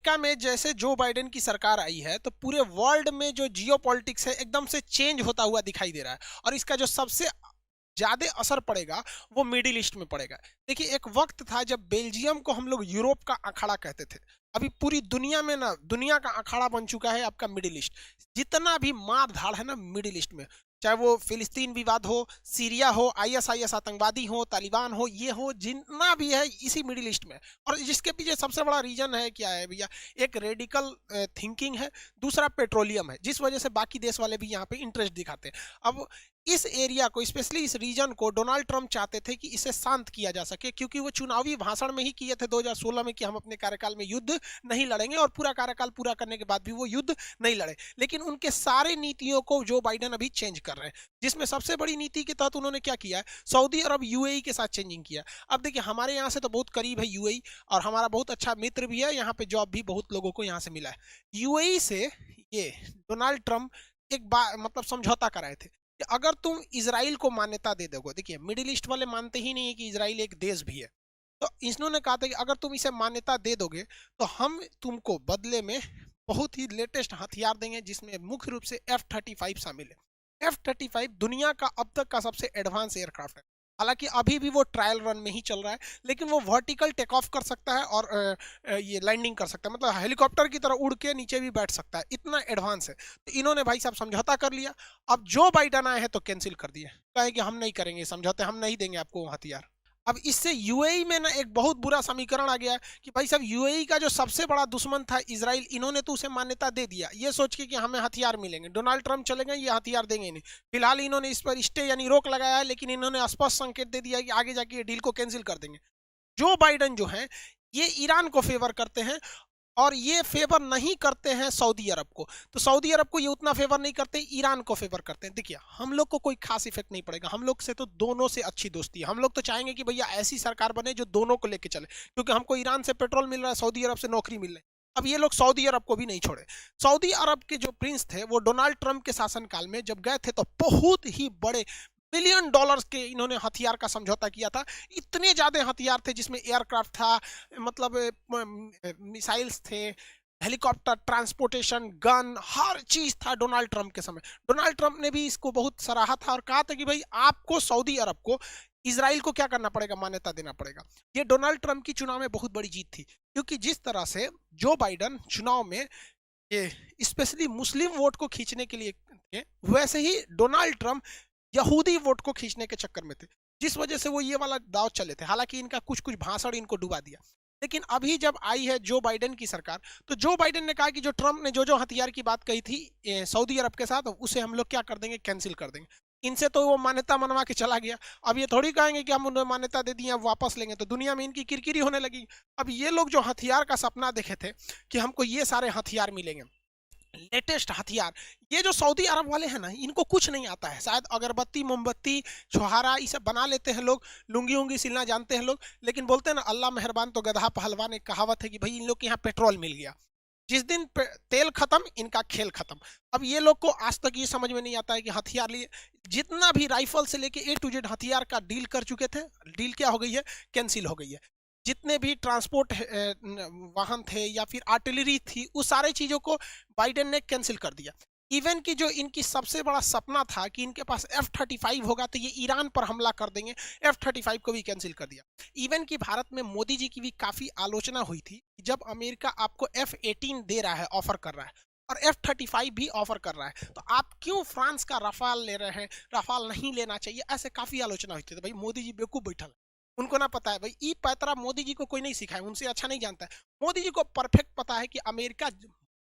America में जैसे Joe Biden की सरकार आई है तो पूरे वर्ल्ड में जो जियो पॉलिटिक्स है एकदम से चेंज होता हुआ दिखाई दे रहा है। और इसका जो सबसे ज्यादा असर पड़ेगा वो मिडिल ईस्ट में पड़ेगा। देखिए, एक वक्त था जब बेल्जियम को हम लोग यूरोप का अखाड़ा कहते थे। अभी पूरी दुनिया में ना दुनिया का अखाड़ा बन चुका है आपका मिडिल ईस्ट। जितना भी मार धाड़ है ना मिडिल ईस्ट में, चाहे वो फिलिस्तीन विवाद हो, सीरिया हो, आईएसआईएस आतंकवादी हो, तालिबान हो, ये हो, जितना भी है इसी मिडिल ईस्ट में। और जिसके पीछे सबसे बड़ा रीजन है क्या है भैया? एक रेडिकल थिंकिंग है, दूसरा पेट्रोलियम है, जिस वजह से बाकी देश वाले भी यहाँ पे इंटरेस्ट दिखाते हैं। अब इस एरिया को, स्पेशली इस रीजन को, डोनाल्ड ट्रंप चाहते थे कि इसे शांत किया जा सके, क्योंकि वो चुनावी भाषण में ही किए थे 2016 में कि हम अपने कार्यकाल में युद्ध नहीं लड़ेंगे, और पूरा कार्यकाल पूरा करने के बाद भी वो युद्ध नहीं लड़े। लेकिन उनके सारे नीतियों को जो बाइडेन अभी चेंज कर रहे हैं, जिसमें सबसे बड़ी नीति के तहत उन्होंने क्या किया है, सऊदी अरब यूएई के साथ चेंजिंग किया। अब देखिए, हमारे यहाँ से तो बहुत करीब है यूएई, और हमारा बहुत अच्छा मित्र भी है, यहाँ पे जॉब भी बहुत लोगों को यहाँ से मिला है। यूएई से ये डोनाल्ड ट्रंप एक बार मतलब समझौता कराए थे कि अगर तुम इसराइल को मान्यता दे दोगे, देखिए मिडिल ईस्ट वाले मानते ही नहीं है कि इसराइल एक देश भी है, तो इन्होंने कहा था कि अगर तुम इसे मान्यता दे दोगे तो हम तुमको बदले में बहुत ही लेटेस्ट हथियार देंगे, जिसमें मुख्य रूप से F-35 शामिल है। F-35 दुनिया का अब तक का सबसे एडवांस एयरक्राफ्ट है। हालांकि अभी भी वो ट्रायल रन में ही चल रहा है, लेकिन वो वर्टिकल टेक ऑफ कर सकता है और ये लैंडिंग कर सकता है, मतलब हेलीकॉप्टर की तरह उड़ के नीचे भी बैठ सकता है, इतना एडवांस है। तो इन्होंने भाई साहब समझौता कर लिया। अब जो बाइडन आए हैं तो कैंसिल कर दिए, कहे कि हम नहीं करेंगे समझौते, हम नहीं देंगे आपको वो हथियार। अब इससे यूएई में ना एक बहुत बुरा समीकरण आ गया कि भाई साहब, यूएई का जो सबसे बड़ा दुश्मन था इजराइल, इन्होंने तो उसे मान्यता दे दिया ये सोच के कि हमें हथियार मिलेंगे, डोनाल्ड ट्रंप चले गए, ये हथियार देंगे नहीं। फिलहाल इन्होंने इस पर स्टे यानी रोक लगाया है, लेकिन इन्होंने स्पष्ट संकेत दे दिया कि आगे जाके ये डील को कैंसिल कर देंगे। जो बाइडन जो है ये ईरान को फेवर करते हैं, और ये फेवर नहीं करते हैं सऊदी अरब को। तो सऊदी अरब को ये उतना फेवर नहीं करते, ईरान को फेवर करते हैं। देखिए, हम लोग को कोई खास इफेक्ट नहीं पड़ेगा, हम लोग से तो दोनों से अच्छी दोस्ती है। हम लोग तो चाहेंगे कि भैया ऐसी सरकार बने जो दोनों को लेके चले, क्योंकि हमको ईरान से पेट्रोल मिल रहा है, सऊदी अरब से नौकरी मिल रही है। अब ये लोग सऊदी अरब को भी नहीं छोड़े। सऊदी अरब के जो प्रिंस थे वो डोनाल्ड ट्रंप के शासनकाल में जब गए थे तो बहुत ही बड़े बिलियन डॉलर्स के इन्होंने हथियार का समझौता किया था। इतने ज्यादा हथियार थे, जिसमें एयरक्राफ्ट था, मतलब मिसाइल्स थे, हेलीकॉप्टर, ट्रांसपोर्टेशन, गन, हर चीज था डोनाल्ड ट्रंप के समय। डोनाल्ड ट्रंप ने भी इसको बहुत सराहा था और कहा था कि भाई आपको सऊदी अरब को, इसराइल को क्या करना पड़ेगा, मान्यता देना पड़ेगा। ये डोनाल्ड ट्रंप की चुनाव में बहुत बड़ी जीत थी, क्योंकि जिस तरह से जो बाइडन चुनाव में ये स्पेशली मुस्लिम वोट को खींचने के लिए थे, वैसे ही डोनाल्ड ट्रंप यहूदी वोट को खींचने के चक्कर में थे, जिस वजह से वो ये वाला दाव चले थे। हालांकि इनका कुछ कुछ भाषण इनको डुबा दिया। लेकिन अभी जब आई है जो बाइडेन की सरकार, तो जो बाइडेन ने कहा कि जो ट्रंप ने जो जो हथियार की बात कही थी सऊदी अरब के साथ, उसे हम लोग क्या कर देंगे, कैंसिल कर देंगे। इनसे तो वो मान्यता मनवा के चला गया। अब ये थोड़ी कहेंगे कि हम उन्हें मान्यता दे दिए, अब वापस लेंगे, तो दुनिया में इनकी किरकिरी होने लगी। अब ये लोग जो हथियार का सपना देखे थे कि हमको ये सारे हथियार मिलेंगे, लेटेस्ट हथियार, ये जो सऊदी अरब वाले हैं ना, इनको कुछ नहीं आता है। शायद अगरबत्ती, मोमबत्ती, छुहारा ये सब बना लेते हैं लोग, लुंगी उंगी सिलना जानते हैं लोग, लेकिन बोलते हैं ना अल्लाह मेहरबान तो गधा पहलवान, एक कहावत है कि भाई इन लोग के यहाँ पेट्रोल मिल गया, जिस दिन तेल खत्म इनका खेल खत्म। अब ये लोग को आज तक ये समझ में नहीं आता है कि हथियार लिए, जितना भी राइफल से लेके A to Z हथियार का डील कर चुके थे, डील क्या हो गई है, कैंसिल हो गई है। जितने भी ट्रांसपोर्ट वाहन थे या फिर आर्टिलरी थी, उस सारे चीजों को बाइडेन ने कैंसिल कर दिया। इवन की जो इनकी सबसे बड़ा सपना था कि इनके पास F-35 होगा तो ये ईरान पर हमला कर देंगे, F-35 को भी कैंसिल कर दिया। इवन की भारत में मोदी जी की भी काफी आलोचना हुई थी जब अमेरिका आपको F-18 दे रहा है, ऑफर कर रहा है, और F-35 भी ऑफर कर रहा है, तो आप क्यों फ्रांस का रफाल ले रहे हैं, रफाल नहीं लेना चाहिए, ऐसे काफी आलोचना हुई थी। तो भाई मोदी जी बेवकूफ बैठल, उनको ना पता है भाई, ई पैतरा मोदी जी को कोई नहीं सिखाए, उनसे अच्छा नहीं जानता है। मोदी जी को परफेक्ट पता है कि अमेरिका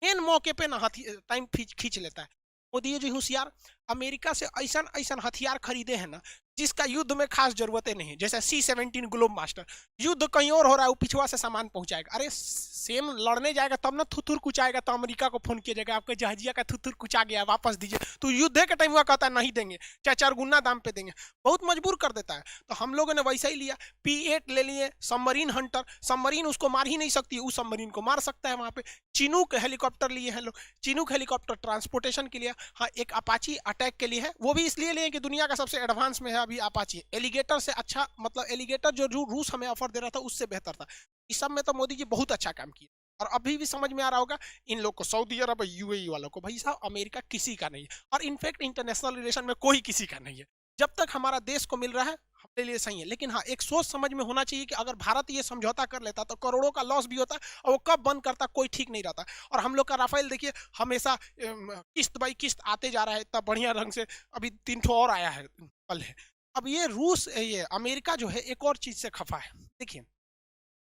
मेन मौके पे ना टाइम खींच लेता है। मोदी जी होशियार, अमेरिका से ऐसा ऐसा हथियार खरीदे हैं ना जिसका युद्ध में खास जरूरतें नहीं है, जैसे C-17 ग्लोब मास्टर। युद्ध कहीं और हो रहा है, वो पिछवा से सामान पहुंचाएगा, अरे सेम लड़ने जाएगा तब ना थुथुर कुचाएगा, तो अमेरिका को फोन किया जाएगा आपके जहाजिया का थुथुर कुचा गया, वापस दीजिए, तो युद्ध के टाइम हुआ कहता है नहीं देंगे, चाहे 4 गुना दाम पे देंगे, बहुत मजबूर कर देता है। तो हम लोगों ने वैसा ही लिया, P-8 ले लिए, सबमरीन हंटर, सबमरीन उसको मार ही नहीं सकती, उस सबमरीन को मार सकता है वहां पे। चिनूक हेलीकॉप्टर लिए हैं लोग, चिनूक हेलीकॉप्टर ट्रांसपोर्टेशन के लिए, हाँ एक अपाची अटैक के लिए है, वो भी इसलिए लिए कि दुनिया का सबसे एडवांस में है अभी अपाची। एलिगेटर से अच्छा, मतलब एलिगेटर जो रूस हमें ऑफर दे रहा था उससे बेहतर था। इस सब में तो मोदी जी बहुत अच्छा काम किया। और अभी भी समझ में आ रहा होगा इन लोग को, सऊदी अरब यूएई वालों को, भाई साहब अमेरिका किसी का नहीं है, और इनफैक्ट इंटरनेशनल रिलेशन में कोई किसी का नहीं है। जब तक हमारा देश को मिल रहा है अपने लिए सही है, लेकिन हाँ एक सोच समझ में होना चाहिए कि अगर भारत ये समझौता कर लेता तो करोड़ों का लॉस भी होता, और वो कब बंद करता कोई ठीक नहीं रहता। और हम लोग का राफेल देखिए हमेशा किस्त बाई किस्त आते जा रहा है इतना बढ़िया ढंग से, अभी 3 ठो और आया है कल है। अब ये रूस, ये अमेरिका जो है एक और चीज से खफा है। देखिए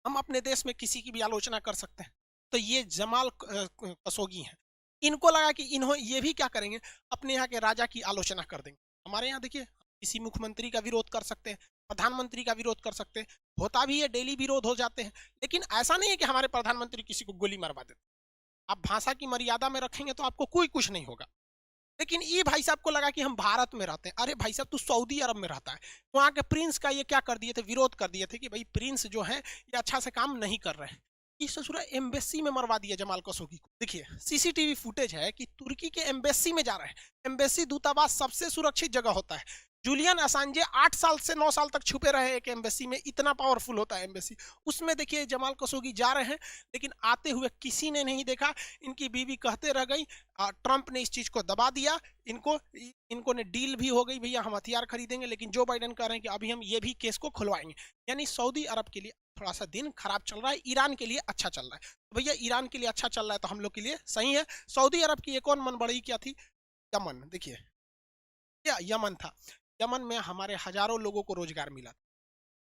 हम अपने देश में किसी की भी आलोचना कर सकते हैं, तो ये जमाल कशोगी हैं, इनको लगा कि इन्हों ये भी क्या करेंगे, अपने यहाँ के राजा की आलोचना कर देंगे। हमारे यहाँ देखिए किसी मुख्यमंत्री का विरोध कर सकते हैं, प्रधानमंत्री का विरोध कर सकते हैं, होता भी है, डेली विरोध हो जाते हैं, लेकिन ऐसा नहीं है कि हमारे प्रधानमंत्री किसी को गोली मरवा देते। आप भाषा की मर्यादा में रखेंगे तो आपको कोई कुछ नहीं होगा। लेकिन ये भाई साहब को लगा कि हम भारत में रहते हैं, अरे भाई साहब तू सऊदी अरब में रहता है, वहां के प्रिंस का ये क्या कर दिए थे, विरोध कर दिए थे कि भाई प्रिंस जो है ये अच्छा से काम नहीं कर रहे हैं। इस ससुरा एम्बेसी में मरवा दिया जमाल कशोगी को। देखिए सीसीटीवी फुटेज है कि तुर्की के एम्बेसी में जा रहे हैं। एम्बेसी दूतावास सबसे सुरक्षित जगह होता है। जूलियन असांजे 8 साल से 9 साल तक छुपे रहे एक एम्बेसी में, इतना पावरफुल होता है एम्बेसी। उसमें देखिए जमाल कशोगी जा रहे हैं, लेकिन आते हुए किसी ने नहीं देखा। इनकी बीवी कहते रह गई, ट्रंप ने इस चीज को दबा दिया, इनको ने डील भी हो गई, भैया हम हथियार खरीदेंगे, लेकिन जो बाइडेन कह रहे हैं कि अभी हम ये भी केस को खुलवाएंगे। यानी सऊदी अरब के लिए थोड़ा सा दिन खराब चल रहा है, ईरान के लिए अच्छा चल रहा है। तो भैया ईरान के लिए अच्छा चल रहा है तो हम लोग के लिए सही है। सऊदी अरब की एक और मन बढ़ी क्या थी, यमन। देखिए क्या यमन था, यमन में हमारे हजारों लोगों को रोजगार मिला।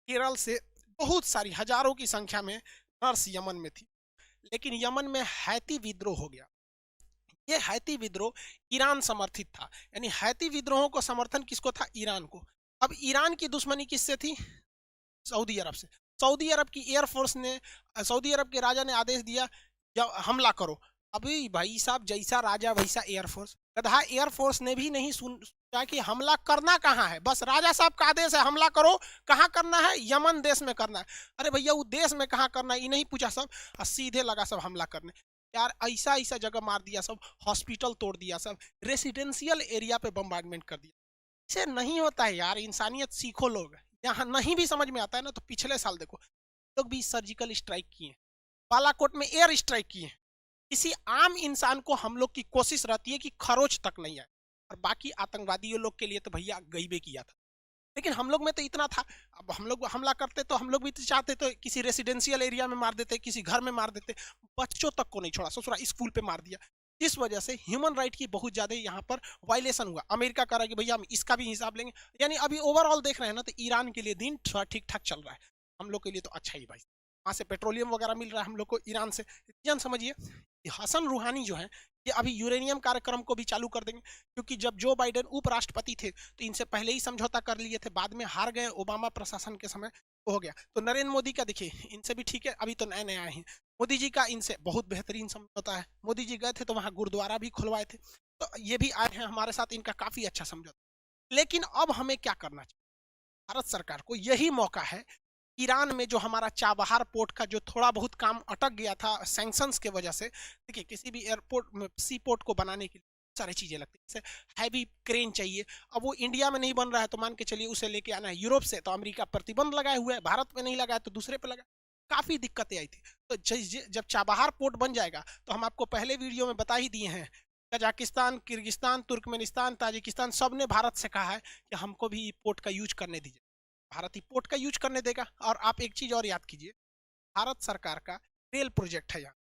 केरल से बहुत सारी हजारों की संख्या में नर्स यमन में थी, लेकिन यमन में हैती विद्रोह हो गया। ये हैती विद्रोह ईरान समर्थित था, यानी हैती विद्रोहों को समर्थन किसको था, ईरान को। अब ईरान की दुश्मनी किससे थी, सऊदी अरब से। सऊदी अरब की एयरफोर्स ने, सऊदी अरब के राजा ने आदेश दिया हमला करो। अभी भाई साहब जैसा राजा वैसा एयरफोर्स, गधा एयरफोर्स ने भी नहीं सोचा कि हमला करना कहाँ है, बस राजा साहब का आदेश है हमला करो। कहाँ करना है, यमन देश में करना है। अरे भैया वो देश में कहाँ करना है ये नहीं पूछा सब, और सीधे लगा सब हमला करने। यार ऐसा ऐसा जगह मार दिया सब, हॉस्पिटल तोड़ दिया सब, रेसिडेंशियल एरिया पे बम्बार्डमेंट कर दिया। इसे नहीं होता है यार, इंसानियत सीखो लोग। यहाँ नहीं भी समझ में आता है ना तो पिछले साल देखो लोग भी सर्जिकल स्ट्राइक किए, बालाकोट में एयर स्ट्राइक किए। किसी आम इंसान को हम लोग की कोशिश रहती है कि खरोच तक नहीं आए, और बाकी आतंकवादियों लोग के लिए तो भैया गईबे किया था। लेकिन हम लोग में तो इतना था, अब हम लोग हमला करते तो हम लोग भी तो चाहते तो किसी रेसिडेंशियल एरिया में मार देते, किसी घर में मार देते, बच्चों तक को नहीं छोड़ा, ससुरा स्कूल पे मार दिया। इस वजह से ह्यूमन राइट की बहुत ज्यादा यहाँ पर वायलेशन हुआ। अमेरिका कह रहा है कि भैया हम इसका भी हिसाब लेंगे। यानी अभी ओवरऑल देख रहे हैं ना तो ईरान के लिए दिन थोड़ा ठीक ठाक चल रहा है, हम लोग के लिए तो अच्छा ही भाई। वहां से पेट्रोलियम वगैरह मिल रहा है हम लोग को ईरान से। रीजन समझिए, हसन रूहानी जो है ये अभी यूरेनियम कार्यक्रम को भी चालू कर देंगे, क्योंकि जब जो बाइडेन उपराष्ट्रपति थे तो इनसे पहले ही समझौता कर लिए थे, बाद में हार गए ओबामा प्रशासन के समय, हो गया। तो नरेंद्र मोदी का देखिए इनसे भी ठीक है, अभी तो नए नए आए हैं। मोदी जी का इनसे बहुत बेहतरीन समझौता है, मोदी जी गए थे तो वहां गुरुद्वारा भी खुलवाए थे, तो ये भी आए हैं हमारे साथ, इनका काफी अच्छा समझौता। लेकिन अब हमें क्या करना चाहिए, भारत सरकार को यही मौका है। ईरान में जो हमारा चाबहार पोर्ट का जो थोड़ा बहुत काम अटक गया था सैंक्शंस के वजह से, देखिए किसी भी एयरपोर्ट सी पोर्ट को बनाने के लिए सारी चीजें लगती है, जैसे हैवी क्रेन चाहिए। अब वो इंडिया में नहीं बन रहा है तो मान के चलिए उसे लेके आना है यूरोप से, तो अमेरिका प्रतिबंध लगाए हुए है, भारत में नहीं लगाया तो दूसरे पे लगा, काफी दिक्कतें आई थी। तो जब चाबहार पोर्ट बन जाएगा तो हम आपको पहले वीडियो में बता ही दिए हैं, कजाकिस्तान, किर्गिस्तान, तुर्कमेनिस्तान, ताजिकिस्तान सब ने भारत से कहा है कि हमको भी पोर्ट का यूज करने दीजिए। भारत ही पोर्ट का यूज करने देगा। और आप एक चीज और याद कीजिए, भारत सरकार का रेल प्रोजेक्ट है यहाँ,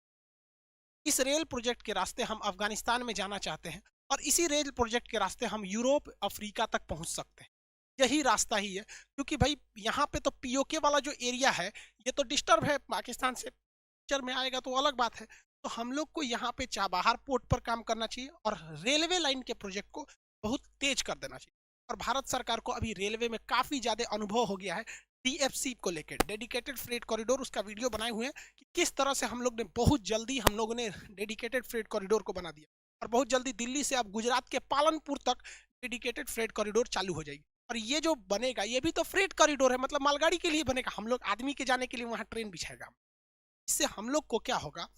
इस रेल प्रोजेक्ट के रास्ते हम अफगानिस्तान में जाना चाहते हैं, और इसी रेल प्रोजेक्ट के रास्ते हम यूरोप अफ्रीका तक पहुंच सकते हैं। यही रास्ता ही है, क्योंकि भाई यहाँ पे तो पीओके वाला जो एरिया है ये तो डिस्टर्ब है, पाकिस्तान से पिक्चर में आएगा तो अलग बात है। तो हम लोग को यहाँ पे चाबहार पोर्ट पर काम करना चाहिए, और रेलवे लाइन के प्रोजेक्ट को बहुत तेज कर देना चाहिए। और भारत सरकार को अभी रेलवे में काफी ज्यादा अनुभव हो गया है, डीएफसी को लेकर, डेडिकेटेड फ्रेट कॉरिडोर, उसका वीडियो बनाए हुए हैं कि किस तरह से हम लोग ने बहुत जल्दी हम लोगों ने डेडिकेटेड फ्रेट कॉरिडोर को बना दिया, और बहुत जल्दी दिल्ली से अब गुजरात के पालनपुर तक डेडिकेटेड फ्रेट कॉरिडोर चालू हो जाएगी। और ये जो बनेगा ये भी तो फ्रेट कॉरिडोर है, मतलब मालगाड़ी के लिए बनेगा, हम लोग आदमी के जाने के लिए वहां ट्रेन बिछाएगा। इससे हम लोग को क्या होगा,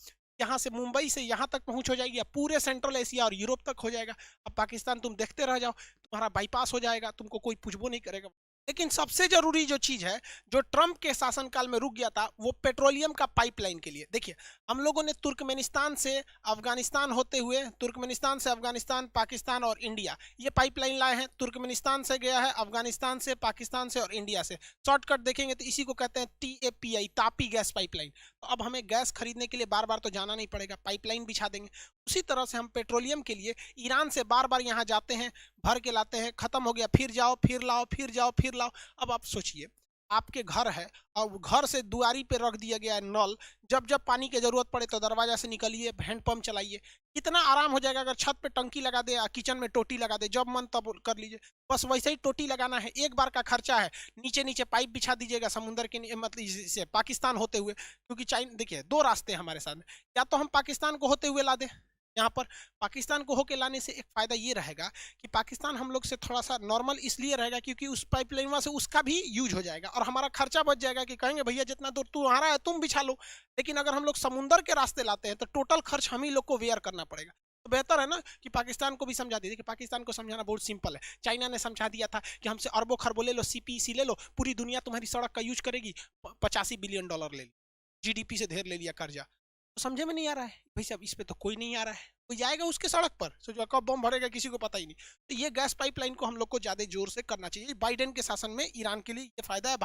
यहाँ से मुंबई से यहाँ तक पहुंच हो जाएगी, या पूरे सेंट्रल एशिया और यूरोप तक हो जाएगा। अब पाकिस्तान तुम देखते रह जाओ, तुम्हारा बाईपास हो जाएगा, तुमको कोई पूछबो नहीं करेगा। लेकिन सबसे जरूरी जो चीज है, जो ट्रंप के शासनकाल में रुक गया था, वो पेट्रोलियम का पाइपलाइन के लिए। देखिए, हम लोगों ने तुर्कमेनिस्तान से अफगानिस्तान होते हुए, तुर्कमेनिस्तान से अफगानिस्तान, पाकिस्तान और इंडिया, ये पाइपलाइन लाए हैं। तुर्कमेनिस्तान से गया है, अफगानिस्तान से, पाकिस्तान से और इंडिया से। शॉर्टकट देखेंगे तो इसी को कहते हैं TAPI, तापी गैस पाइपलाइन। तो अब हमें गैस खरीदने के लिए बार बार तो जाना नहीं पड़ेगा, पाइपलाइन बिछा देंगे। उसी तरह से हम पेट्रोलियम के लिए ईरान से बार बार यहाँ जाते हैं, भर के लाते हैं, खत्म हो गया, फिर जाओ, फिर लाओ, फिर जाओ, फिर लाओ। अब आप सोचिए, आपके घर है और घर से दुआरी पे रख दिया गया है नल, जब जब पानी की जरूरत पड़े तो दरवाजा से निकलिए, हैंडपंप चलाइए। कितना आराम हो जाएगा अगर छत पे टंकी लगा दे, किचन में टोटी लगा दे, जब मन तब कर लीजिए। बस वैसे ही टोटी लगाना है, एक बार का खर्चा है। नीचे नीचे पाइप बिछा दीजिएगा समुद्र के मतलब से पाकिस्तान होते हुए, क्योंकि चाइना, देखिए दो रास्ते हैं हमारे सामने, या तो हम पाकिस्तान को होते हुए ला दें। यहाँ पर पाकिस्तान को होके लाने से एक फायदा ये रहेगा कि पाकिस्तान हम लोग से थोड़ा सा नॉर्मल इसलिए रहेगा क्योंकि उस पाइपलाइन से उसका भी यूज हो जाएगा और हमारा खर्चा बच जाएगा, कि कहेंगे भैया जितना दूर तुम्हारा है तुम बिछा लो। लेकिन अगर हम लोग समुद्र के रास्ते लाते हैं तो टोटल खर्च हम ही लोग को वेयर करना पड़ेगा। तो बेहतर है ना कि पाकिस्तान को भी समझा दीजिए, कि पाकिस्तान को समझाना बहुत सिंपल है। चाइना ने समझा दिया था कि हमसे अरबों खरबों ले लो, CPEC ले लो, पूरी दुनिया तुम्हारी सड़क का यूज करेगी, $85 बिलियन ले ली, GDP से ढेर ले लिया कर्जा। तो समझे में नहीं आ रहा है भाई साहब, इस पे तो कोई नहीं आ रहा है, कोई जाएगा उसके सड़क पर, सोचो कब बम भरेगा किसी को पता ही नहीं। तो ये गैस पाइपलाइन को हम लोग को ज्यादा जोर से करना चाहिए। बाइडेन के शासन में ईरान के लिए ये फायदा है।